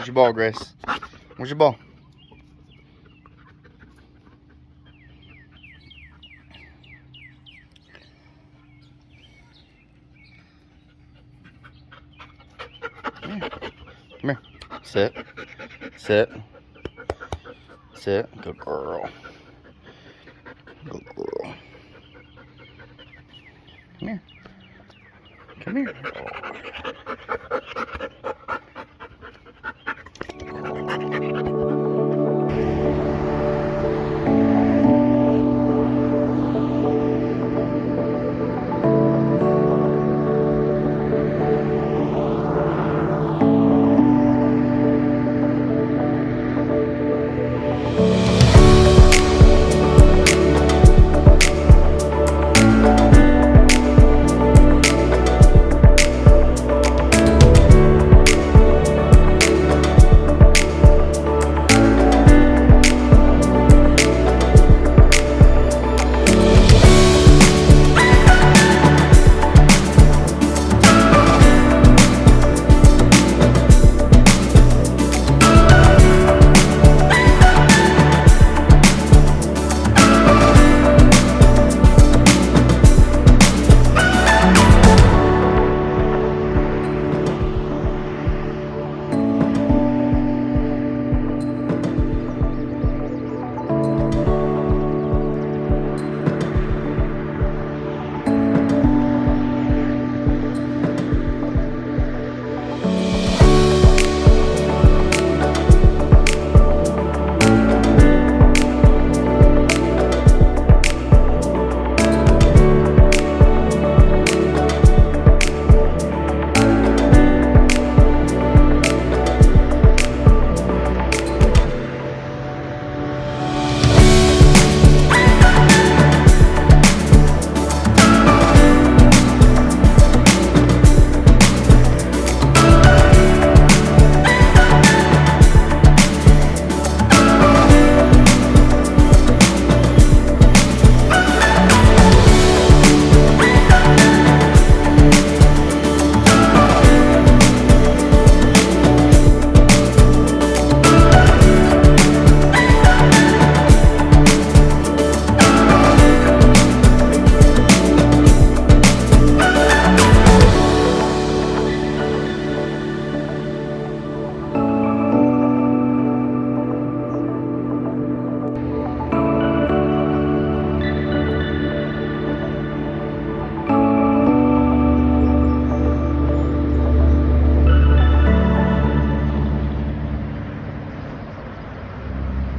Where's your ball, Grace? Where's your ball? Come here. Come here. Sit. Sit. Sit. Good girl. Good girl. Come here. Come here.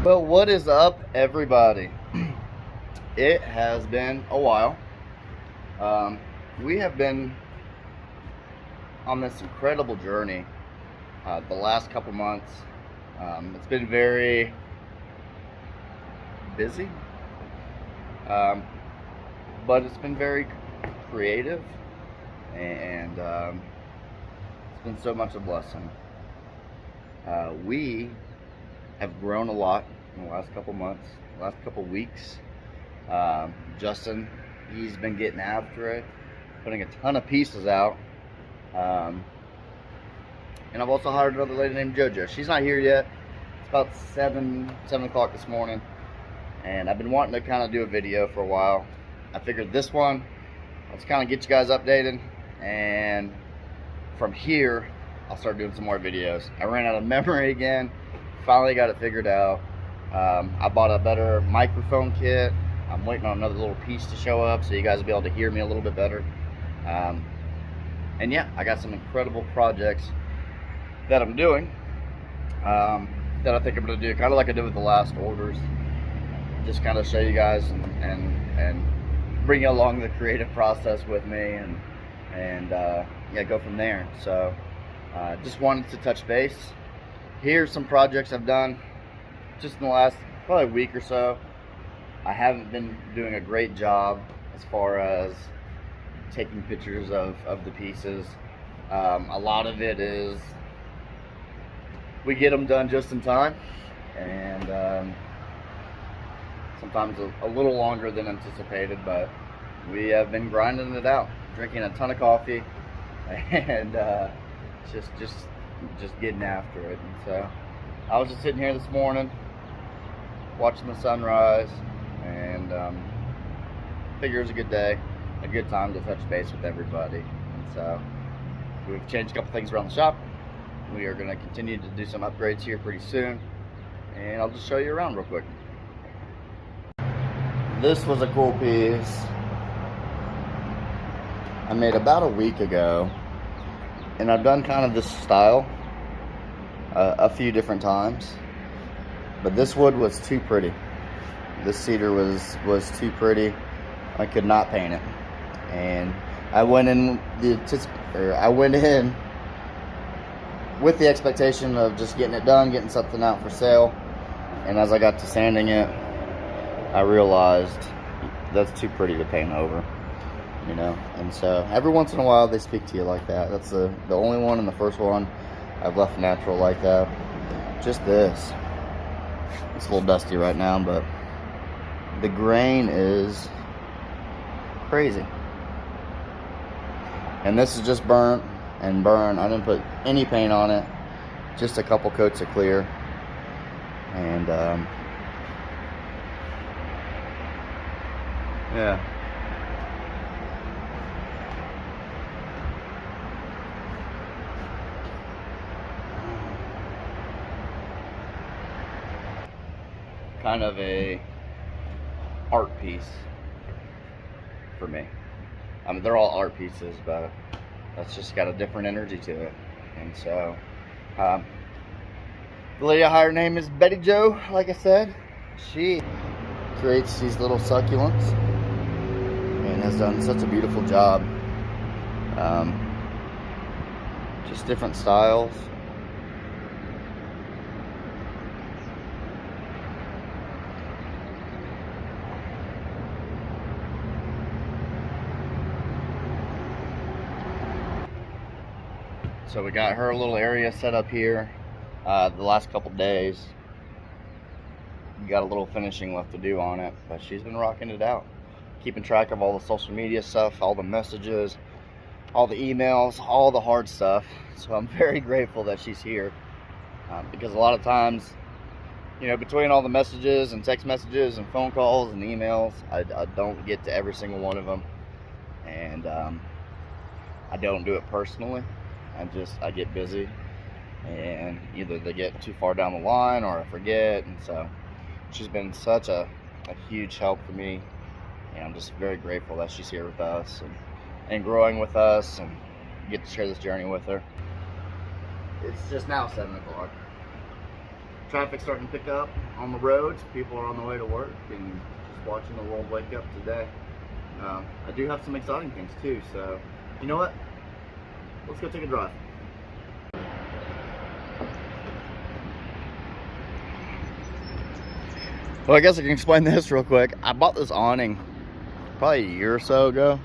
Well, what is up, everybody? It has been a while. We have been on this incredible journey the last couple months. It's been very busy, but it's been very creative, and it's been so much a blessing. We have grown a lot in the last couple months, last couple weeks. Justin, he's been getting after it, putting a ton of pieces out. And I've also hired another lady named JoJo. She's not here yet. It's about 7 o'clock this morning, and I've been wanting to kind of do a video for a while. I figured this one, let's kind of get you guys updated, and from here I'll start doing some more videos. I ran out of memory again. Finally got it figured out. I bought a better microphone kit. I'm waiting on another little piece to show up so you guys will be able to hear me a little bit better. And yeah, I got some incredible projects that I'm doing that I think I'm going to do kind of like I did with the last orders. Just kind of show you guys and bring you along the creative process with me, and yeah, go from there. So just wanted to touch base. Here's some projects I've done just in the last probably week or so. I haven't been doing a great job as far as taking pictures of the pieces. A lot of it is we get them done just in time, and sometimes a little longer than anticipated, but we have been grinding it out, drinking a ton of coffee, and just just getting after it. And so I was just sitting here this morning watching the sunrise, and figure it was a good day, a good time to touch base with everybody. And so we've changed a couple things around the shop. We are going to continue to do some upgrades here pretty soon, and I'll just show you around real quick. This was a cool piece I made about a week ago, and I've done kind of this style a few different times, but this wood was too pretty. This cedar was too pretty. I could not paint it, and I went in with the expectation of just getting it done, getting something out for sale. And as I got to sanding it, I realized that's too pretty to paint over, you know. And so every once in a while they speak to you like that. That's the only one and the first one I've left natural like that. Just this. It's a little dusty right now, but the grain is crazy. And this is just burnt and burn. I didn't put any paint on it, just a couple coats of clear. And yeah, kind of a art piece for me. I mean, they're all art pieces, but that's just got a different energy to it. And so the lady I hired, her name is Betty Joe. Like I said, she creates these little succulents and has done such a beautiful job. Just different styles. So we got her little area set up here. The last couple days, got a little finishing left to do on it, but she's been rocking it out, keeping track of all the social media stuff, all the messages, all the emails, all the hard stuff. So I'm very grateful that she's here, because a lot of times, you know, between all the messages and text messages and phone calls and emails, I don't get to every single one of them, and I don't do it personally. I get busy, and either they get too far down the line or I forget. And so she's been such a huge help for me, and I'm just very grateful that she's here with us and growing with us, and get to share this journey with her. It's just now 7 o'clock. Traffic's starting to pick up on the roads. People are on the way to work and just watching the world wake up today. I do have some exciting things too, so you know what? Let's go take a drive. Well, I guess I can explain this real quick. I bought this awning probably a year or so ago,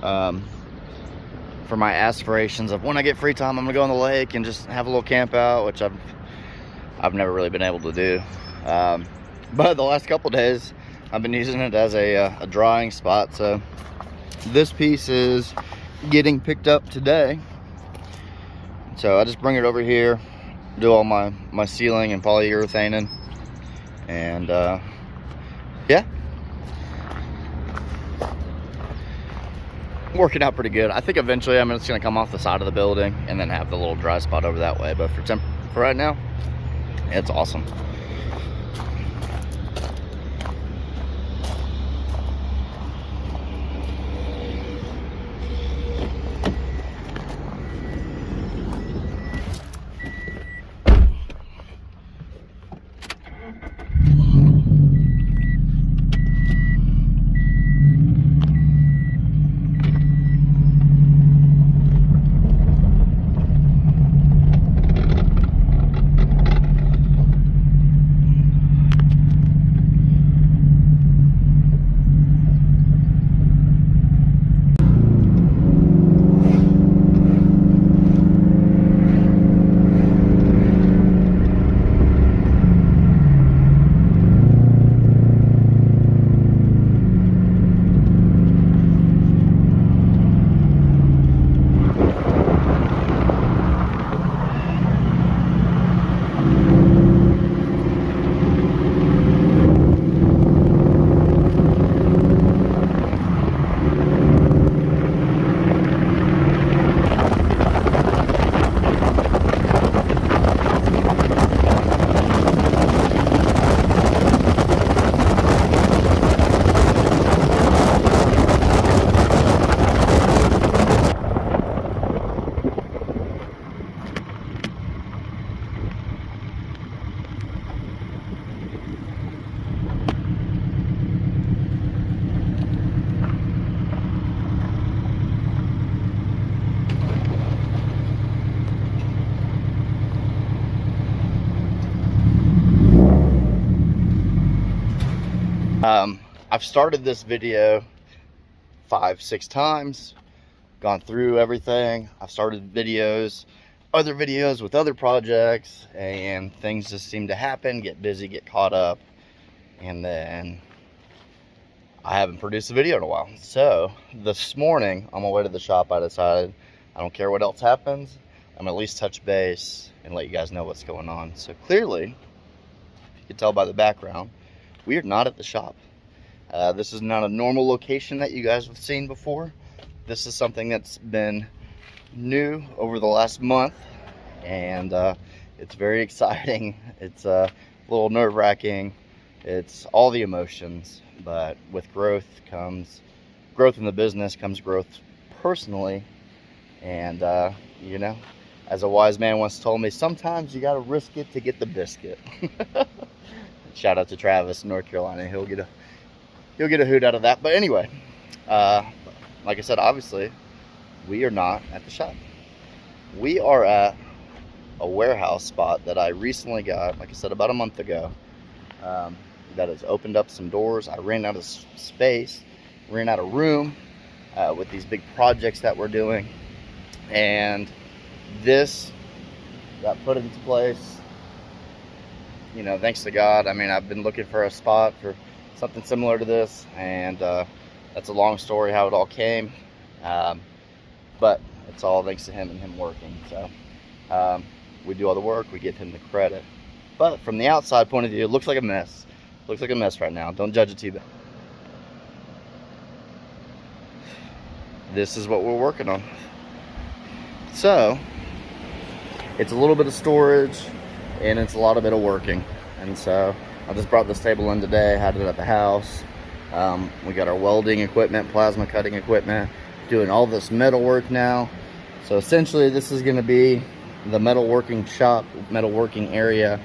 for my aspirations of when I get free time, I'm gonna go on the lake and just have a little camp out, which I've never really been able to do. But the last couple days, I've been using it as a drying spot. So this piece is getting picked up today, so I just bring it over here, do all my sealing and polyurethaning, and yeah, working out pretty good. I think eventually I'm just gonna come off the side of the building and then have the little dry spot over that way, but for right now, it's awesome. I've started this video 5-6 times, gone through everything. I've started other videos with other projects, and things just seem to happen, get busy, get caught up, and then I haven't produced a video in a while. So this morning on my way to the shop, I decided I don't care what else happens, I'm at least touch base and let you guys know what's going on. So clearly, if you can tell by the background, we are not at the shop. This is not a normal location that you guys have seen before. This is something that's been new over the last month, and it's very exciting. It's a little nerve-wracking. It's all the emotions, but with growth in the business, comes growth personally. And you know, as a wise man once told me, sometimes you gotta risk it to get the biscuit. Shout out to Travis in North Carolina. He'll get a hoot out of that. But anyway, like I said, obviously we are not at the shop. We are at a warehouse spot that I recently got, like I said, about a month ago. That has opened up some doors. I ran out of space, ran out of room with these big projects that we're doing, and this got put into place, you know, thanks to God. I mean, I've been looking for a spot for something similar to this, and that's a long story how it all came, but it's all thanks to him and him working. So we do all the work, we give him the credit, but from the outside point of view, it looks like a mess. Looks like a mess right now. Don't judge it too bad. This is what we're working on. So it's a little bit of storage and it's a lot of bit of working. And so I just brought this table in today, had it at the house. We got our welding equipment, plasma cutting equipment, doing all this metal work now. So essentially this is going to be the metalworking shop, metalworking area.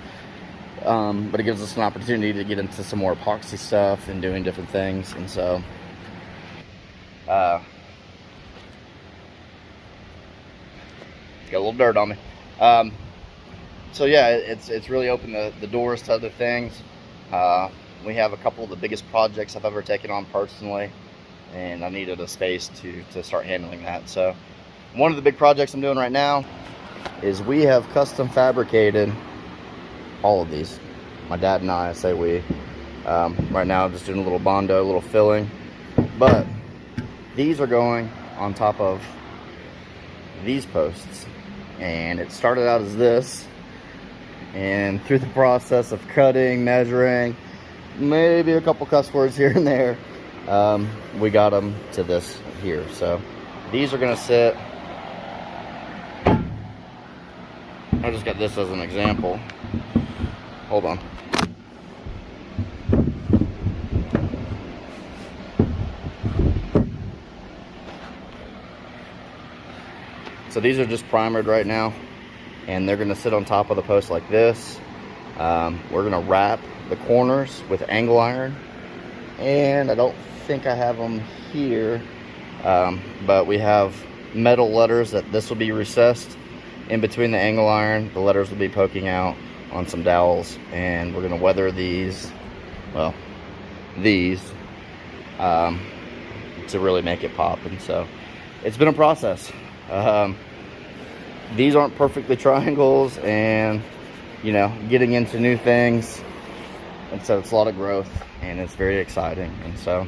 But it gives us an opportunity to get into some more epoxy stuff and doing different things. And so got a little dirt on me. So yeah, it's really opened the doors to other things. We have a couple of the biggest projects I've ever taken on personally, and I needed a space to start handling that. So one of the big projects I'm doing right now is we have custom fabricated all of these. My dad and I say we. Right now I'm just doing a little bondo, a little filling, but these are going on top of these posts. And it started out as this, and through the process of cutting, measuring, maybe a couple cuss words here and there, we got them to this here. So these are gonna sit, I just got this as an example. Hold on. So these are just primered right now, and they're gonna sit on top of the post like this. We're gonna wrap the corners with angle iron, and I don't think I have them here, but we have metal letters that this will be recessed in between the angle iron. The letters will be poking out on some dowels, and we're gonna weather these, well, these, to really make it pop. And so it's been a process. These aren't perfectly triangles, and you know, getting into new things, and so it's a lot of growth, and it's very exciting. And so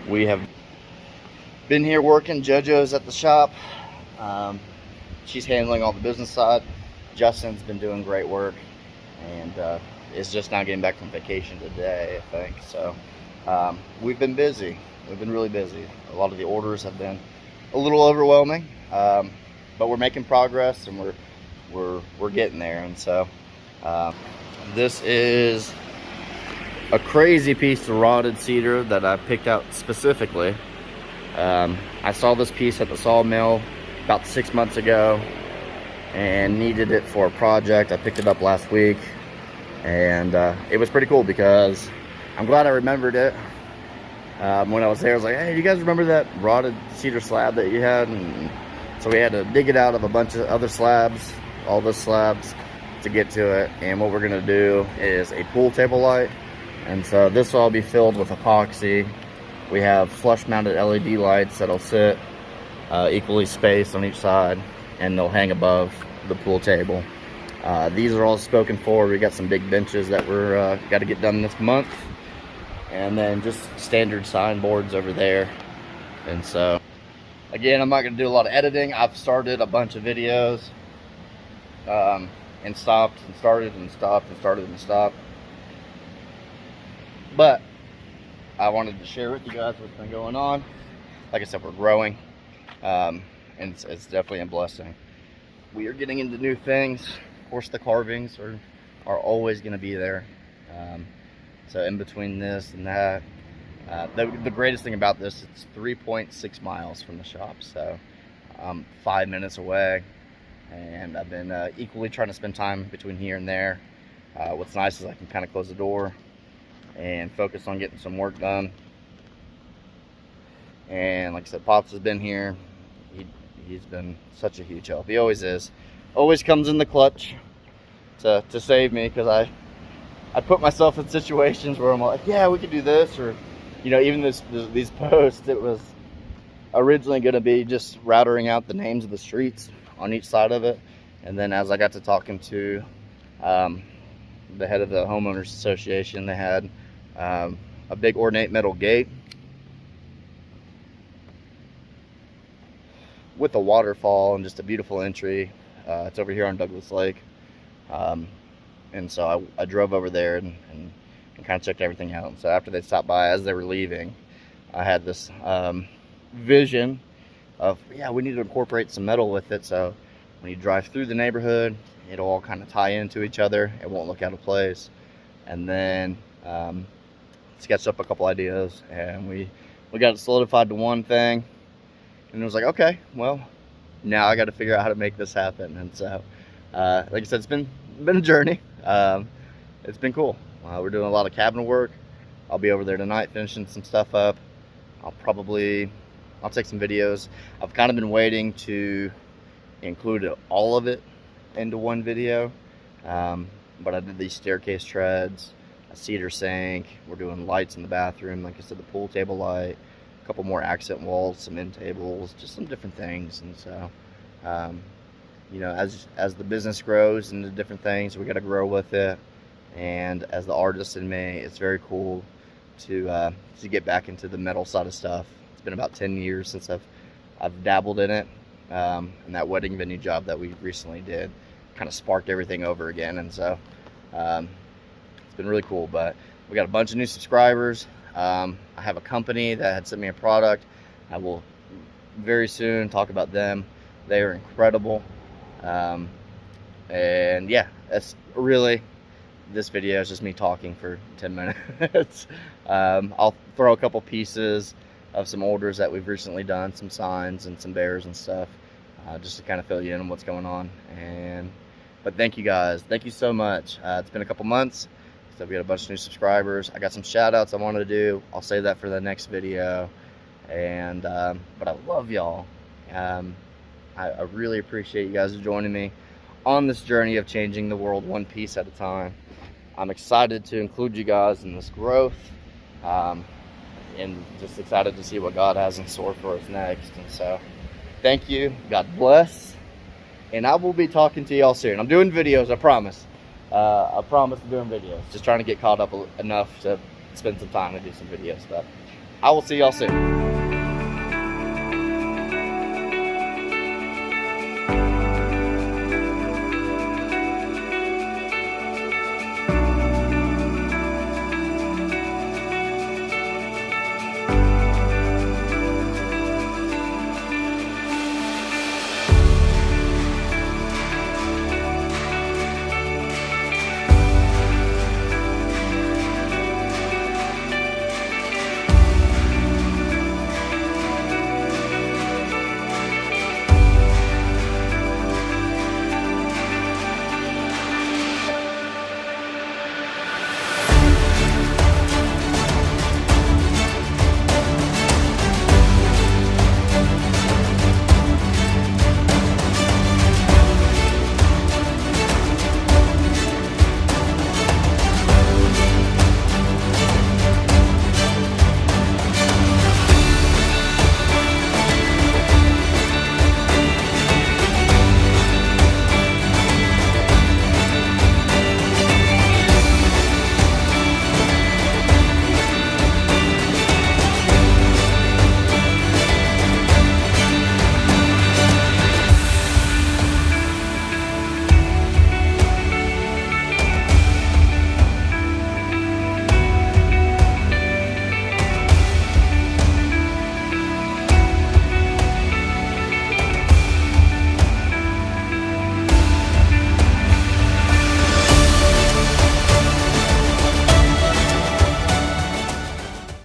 we have been here working. JoJo's at the shop. She's handling all the business side. Justin's been doing great work, and is just now getting back from vacation today, I think. So we've been busy. We've been really busy. A lot of the orders have been a little overwhelming, but we're making progress, and we're getting there. And so this is a crazy piece of rotted cedar that I picked out specifically. I saw this piece at the sawmill about 6 months ago and needed it for a project. I picked it up last week, and it was pretty cool because I'm glad I remembered it. When I was there, I was like, hey, you guys remember that rotted cedar slab that you had? And so we had to dig it out of a bunch of other slabs, all the slabs, to get to it. And what we're gonna do is a pool table light And so this will all be filled with epoxy. We have flush mounted LED lights that'll sit equally spaced on each side, and they'll hang above the pool table. These are all spoken for. We got some big benches that we're got to get done this month, and then just standard signboards over there. And so again, I'm not going to do a lot of editing. I've started a bunch of videos and stopped and started and stopped and started and stopped, but I wanted to share with you guys what's been going on. Like I said, we're growing, and it's definitely a blessing. We are getting into new things. Of course, the carvings are always going to be there. So in between this and that, the greatest thing about this, it's 3.6 miles from the shop, so I'm 5 minutes away, and I've been equally trying to spend time between here and there. What's nice is I can kind of close the door and focus on getting some work done. And like I said, Pops has been here. He's been such a huge help. He always is. Always comes in the clutch to save me, because I put myself in situations where I'm like, yeah, we could do this, or you know, even these posts, it was originally going to be just routering out the names of the streets on each side of it. And then as I got to talking to the head of the homeowners association, they had a big ornate metal gate with a waterfall and just a beautiful entry. It's over here on Douglas Lake. And so I drove over there and kind of checked everything out. And so after they stopped by, as they were leaving, I had this vision of, yeah, we need to incorporate some metal with it, so when you drive through the neighborhood, it'll all kind of tie into each other. It won't look out of place. And then sketched up a couple ideas, and we got it solidified to one thing. And it was like, okay, well, now I got to figure out how to make this happen. And so, like I said, it's been a journey. It's been cool. We're doing a lot of cabinet work. I'll be over there tonight finishing some stuff up. I'll take some videos. I've kind of been waiting to include all of it into one video, but I did these staircase treads, a cedar sink. We're doing lights in the bathroom, like I said, the pool table light, a couple more accent walls, some end tables, just some different things. And so you know, as the business grows into different things, we got to grow with it. And as the artist in me, it's very cool to get back into the metal side of stuff. It's been about 10 years since I've dabbled in it, and that wedding venue job that we recently did kind of sparked everything over again. And so it's been really cool. But we got a bunch of new subscribers. I have a company that had sent me a product. I will very soon talk about them. They are incredible. And yeah, that's really, this video is just me talking for 10 minutes. I'll throw a couple pieces of some orders that we've recently done, some signs and some bears and stuff, just to kind of fill you in on what's going on. But thank you guys, thank you so much. It's been a couple months, so we got a bunch of new subscribers. I got some shout outs I wanted to do. I'll save that for the next video. And but I love y'all. I really appreciate you guys joining me on this journey of changing the world one piece at a time. I'm excited to include you guys in this growth, and just excited to see what God has in store for us next. And so thank you, God bless, and I will be talking to y'all soon. I'm doing videos, I promise. I promise I'm doing videos. Just trying to get caught up enough to spend some time to do some videos, but I will see y'all soon.